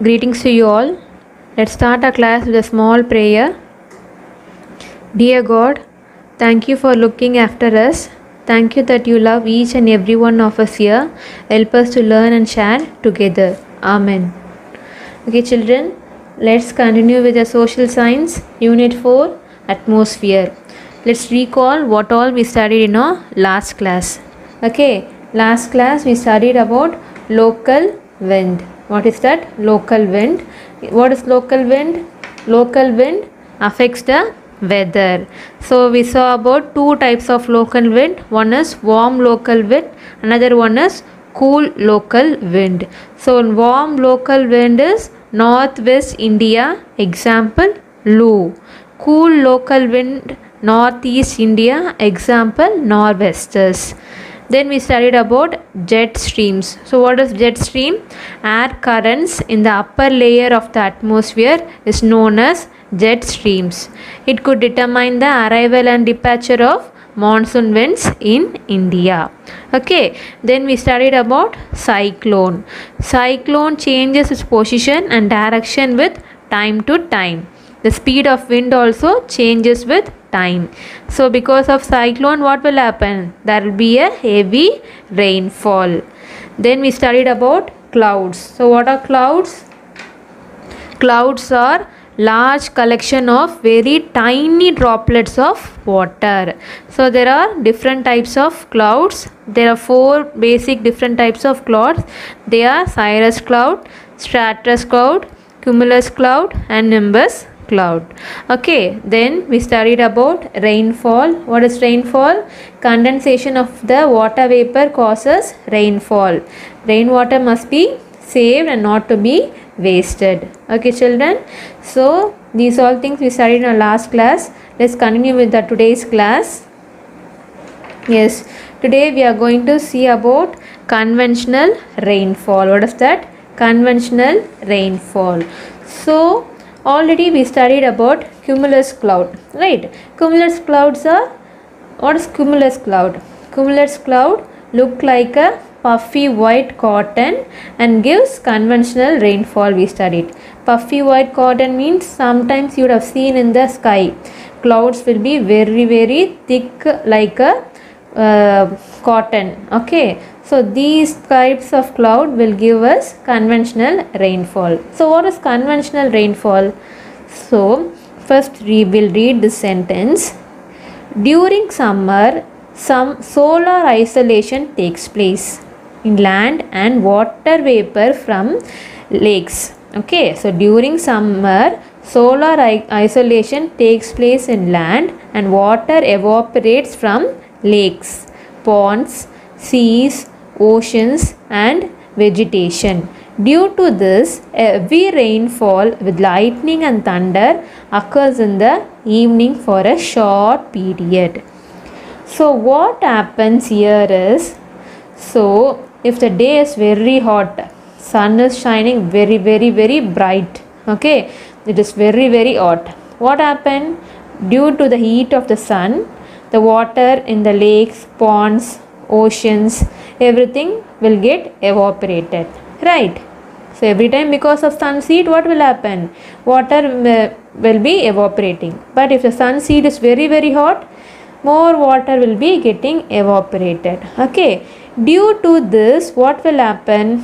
Greetings to you all. Let's start our class with a small prayer. Dear God, thank you for looking after us. Thank you that you love each and every one of us here. Help us to learn and share together. Amen. Okay, children, let's continue with the social science, Unit 4, Atmosphere. Let's recall what all we studied in our last class. Okay, last class we studied about local wind. What is that? Local wind. What is local wind? Local wind affects the weather. So we saw about two types of local wind. One is warm local wind, another one is cool local wind. So warm local wind is northwest India, example Loo. Cool local wind northeast India, example nor'westers. Then we studied about jet streams. So what is jet stream? Air currents in the upper layer of the atmosphere is known as jet streams. It could determine the arrival and departure of monsoon winds in India. Okay, then we studied about cyclone. Cyclone changes its position and direction with time to time. The speed of wind also changes with time. So because of cyclone, what will happen? There will be a heavy rainfall. Then we studied about clouds. So what are clouds? Clouds are large collection of very tiny droplets of water. So there are different types of clouds. There are four basic different types of clouds. They are cirrus cloud, stratus cloud, cumulus cloud and nimbus cloud. Okay, then we studied about rainfall. What is rainfall? Condensation of the water vapor causes rainfall. Rainwater must be saved and not to be wasted. Okay, children, so these all things we studied in our last class. Let's continue with the today's class. Yes, today we are going to see about conventional rainfall. What is that? Conventional rainfall. So already we studied about cumulus cloud, right? Cumulus clouds are, what is cumulus cloud? Cumulus cloud look like a puffy white cotton and gives conventional rainfall. We studied puffy white cotton means sometimes you would have seen in the sky clouds will be very thick like a cotton. Okay, so these types of cloud will give us conventional rainfall. So what is conventional rainfall? So first we will read the sentence. During summer, some solar isolation takes place in land and water vapor from lakes. Okay, so during summer, solar isolation takes place in land and water evaporates from lakes, ponds, seas, oceans and vegetation. Due to this, heavy rainfall with lightning and thunder occurs in the evening for a short period. So what happens here is, so if the day is very hot, sun is shining very bright, okay, it is very hot. What happened? Due to the heat of the sun, the water in the lakes, ponds, oceans, everything will get evaporated, right? So every time because of sun's heat, what will happen? Water will be evaporating. But if the sun's heat is very hot, more water will be getting evaporated. Okay, due to this, what will happen?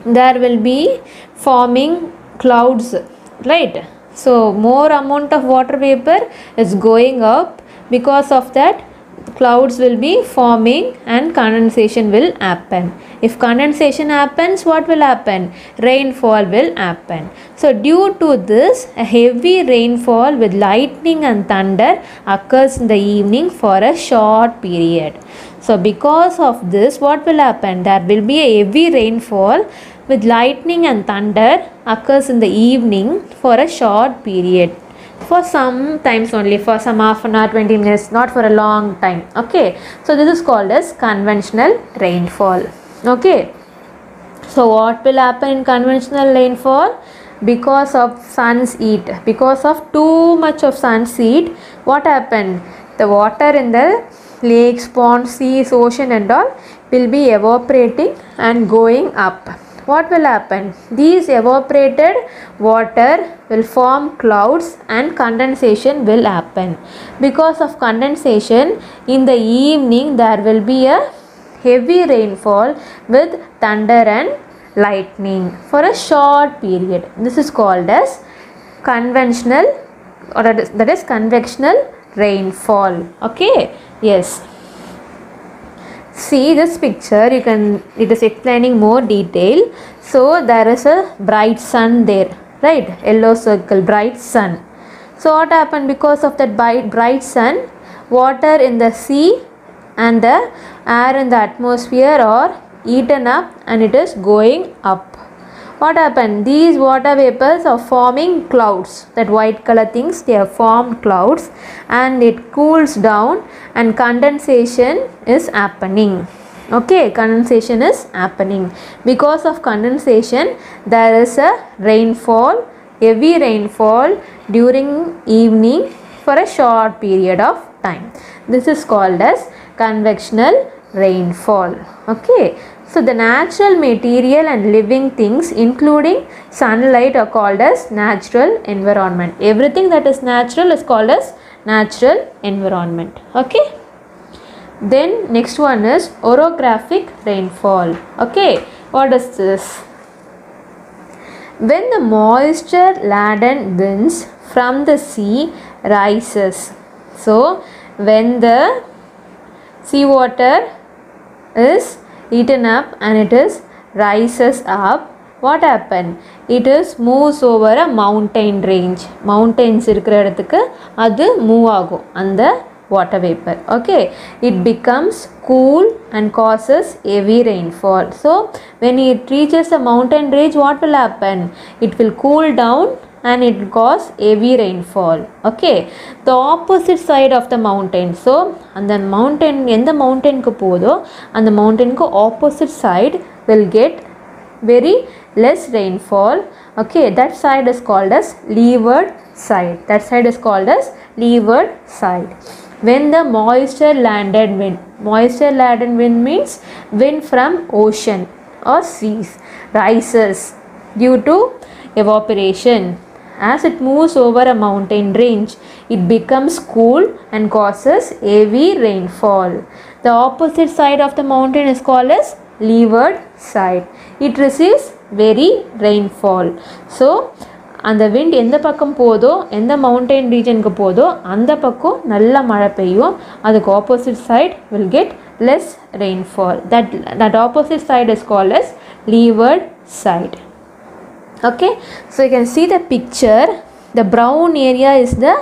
There will be forming clouds, right? So more amount of water vapor is going up. Because of that, clouds will be forming and condensation will happen. If condensation happens, what will happen? Rainfall will happen. So due to this, a heavy rainfall with lightning and thunder occurs in the evening for a short period. So because of this, what will happen? There will be a heavy rainfall with lightning and thunder occurs in the evening for a short period. For some times only, for some half an hour, 20 minutes, not for a long time. Okay, so this is called as conventional rainfall. Okay, so what will happen in conventional rainfall? Because of sun's heat, because of too much of sun's heat, what happened? The water in the lakes, ponds, seas, ocean and all will be evaporating and going up. what will happen? These evaporated water will form clouds and condensation will happen. Because of condensation, in the evening there will be a heavy rainfall with thunder and lightning for a short period. This is called as conventional, or that is convectional rainfall. Okay, yes. See this picture, it is explaining more detail. So there is a bright sun there, right? Yellow circle, bright sun. So what happened? Because of that bright sun, water in the sea and the air in the atmosphere are eaten up and it is going up. What happened? These water vapors are forming clouds. That white color things, they have formed clouds, and it cools down and condensation is happening. Okay, condensation is happening. Because of condensation, there is a rainfall, heavy rainfall during evening for a short period of time. This is called as convectional rainfall. Okay. So the natural material and living things including sunlight are called as natural environment. Everything that is natural is called as natural environment. Okay. Then next one is orographic rainfall. Okay. What is this? When the moisture laden winds from the sea rises. So when the seawater is eaten up and it is rises up, what happen? It is moves over a mountain range. Mountains இருக்கிற இடத்துக்கு அது move ஆகும் அந்த water vapor. Okay, it becomes cool and causes heavy rainfall. So when it reaches a mountain range, what will happen? It will cool down and it will cause heavy rainfall. Okay, the opposite side of the mountain. So and the mountain, எந்த mountain க்கு போதோ அந்த mountain க்கு opposite side will get very less rainfall. Okay, that side is called as leeward side. That side is called as leeward side. When the moisture laden wind, moisture laden wind means wind from ocean or seas, rises due to evaporation. As it moves over a mountain range, it becomes cool and causes heavy rainfall. The opposite side of the mountain is called as leeward side. It receives very rainfall. So அந்த wind எந்த பக்கம் போதோ, எந்த mountain region க்கு போதோ அந்த பக்கம் நல்ல மழை பெய்யும். அதுக்கு opposite side will get less rainfall. That opposite side is called as leeward side. Okay, so you can see the picture. The brown area is the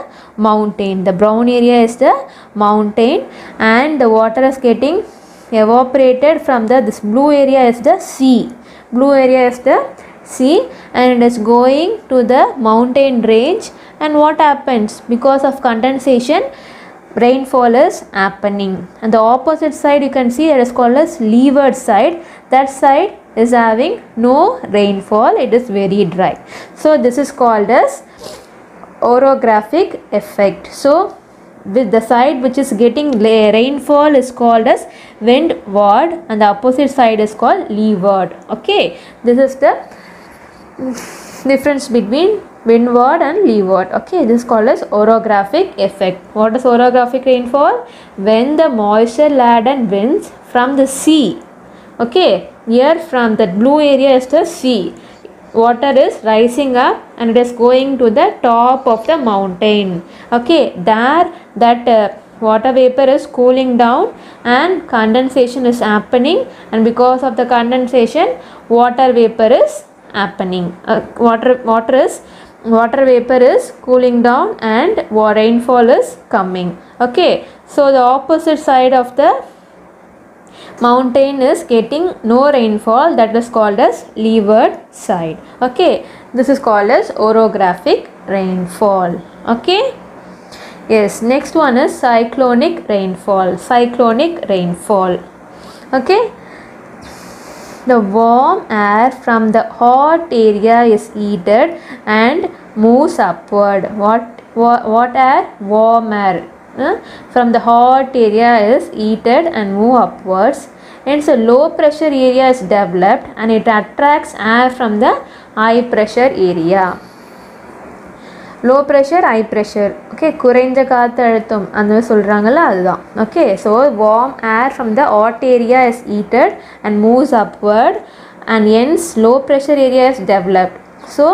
mountain. The brown area is the mountain and the water is getting evaporated from this blue area is the sea. Blue area is the sea and it is going to the mountain range. And what happens? Because of condensation, rainfall is happening. And the opposite side you can see, it is called as leeward side. That side is having no rainfall, it is very dry. So this is called as orographic effect. So with the side which is getting rainfall is called as windward and the opposite side is called leeward. Okay, this is the difference between windward and leeward. Okay, this is called as orographic effect. What is orographic rainfall? When the moisture laden winds from the sea. Okay, here from that blue area is the sea. Water is rising up and it is going to the top of the mountain. Okay, there that water vapor is cooling down and condensation is happening, and because of the condensation water vapor is happening. Water vapor is cooling down and rainfall is coming. Okay, so the opposite side of the mountain is getting no rainfall, that is called as leeward side. Okay, this is called as orographic rainfall. Okay, yes, next one is cyclonic rainfall. Cyclonic rainfall. Okay, the warm air from the hot area is heated and moves upward. What air? Warm air from the hot area is heated and move upwards, Hence a low pressure area is developed and it attracts air from the high pressure area. Low pressure, high pressure, okay, குறைந்த காற்று அழுத்தம் அந்த சொல்கிறாங்கல்ல அதுதான். Okay, so warm air from the hot area is heated and moves upward and hence low pressure area is developed. So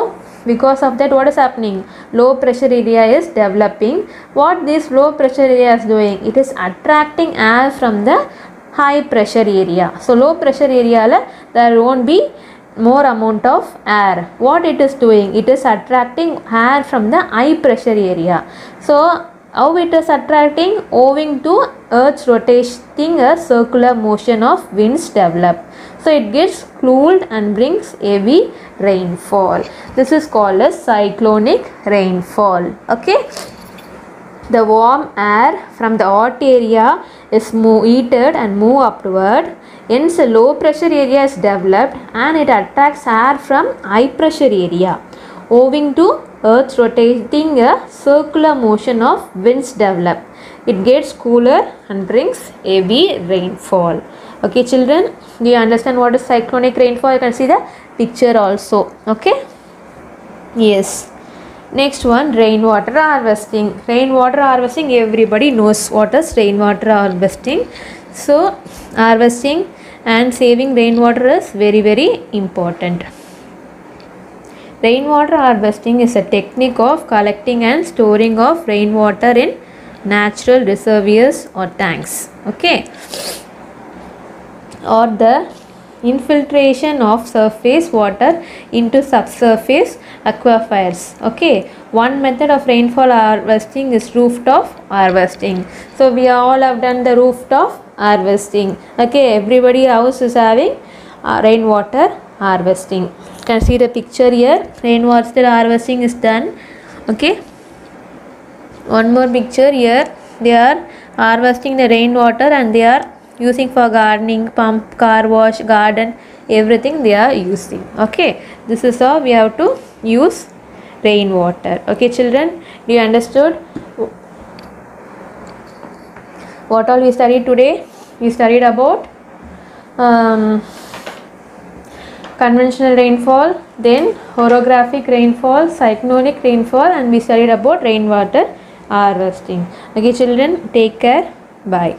because of that, what is happening? Low pressure area is developing. What this low pressure area is doing? It is attracting air from the high pressure area. So low pressure area there won't be more amount of air. What it is doing? It is attracting air from the high pressure area. So how it is attracting? Owing to Earth's rotating a circular motion of winds develop. So it gets cooled and brings heavy rainfall. This is called as cyclonic rainfall. Okay. The warm air from the hot area is heated and move upward. Hence a low pressure area is developed and it attracts air from high pressure area. Owing to Earth's rotating a circular motion of winds develop. It gets cooler and brings heavy rainfall. Okay children, do you understand what is cyclonic rainfall? You can see the picture also. Okay. Yes. Next one, rainwater harvesting. Rainwater harvesting, everybody knows what is rainwater harvesting. So harvesting and saving rainwater is very very important. Rainwater harvesting is a technique of collecting and storing of rainwater in natural reservoirs or tanks. Okay. Or the infiltration of surface water into subsurface aquifers. Okay, one method of rainfall harvesting is rooftop harvesting. So we all have done the rooftop harvesting. Okay, everybody house is having rainwater harvesting. You can see the picture here. Rainwater harvesting is done. Okay, one more picture here. They are harvesting the rainwater and they are using for gardening, pump, car wash, garden, everything they are using. Okay, this is how we have to use rainwater. Okay children, do you understood what all we studied today? We studied about conventional rainfall, then orographic rainfall, cyclonic rainfall, and we studied about rainwater harvesting. Okay children, take care. Bye.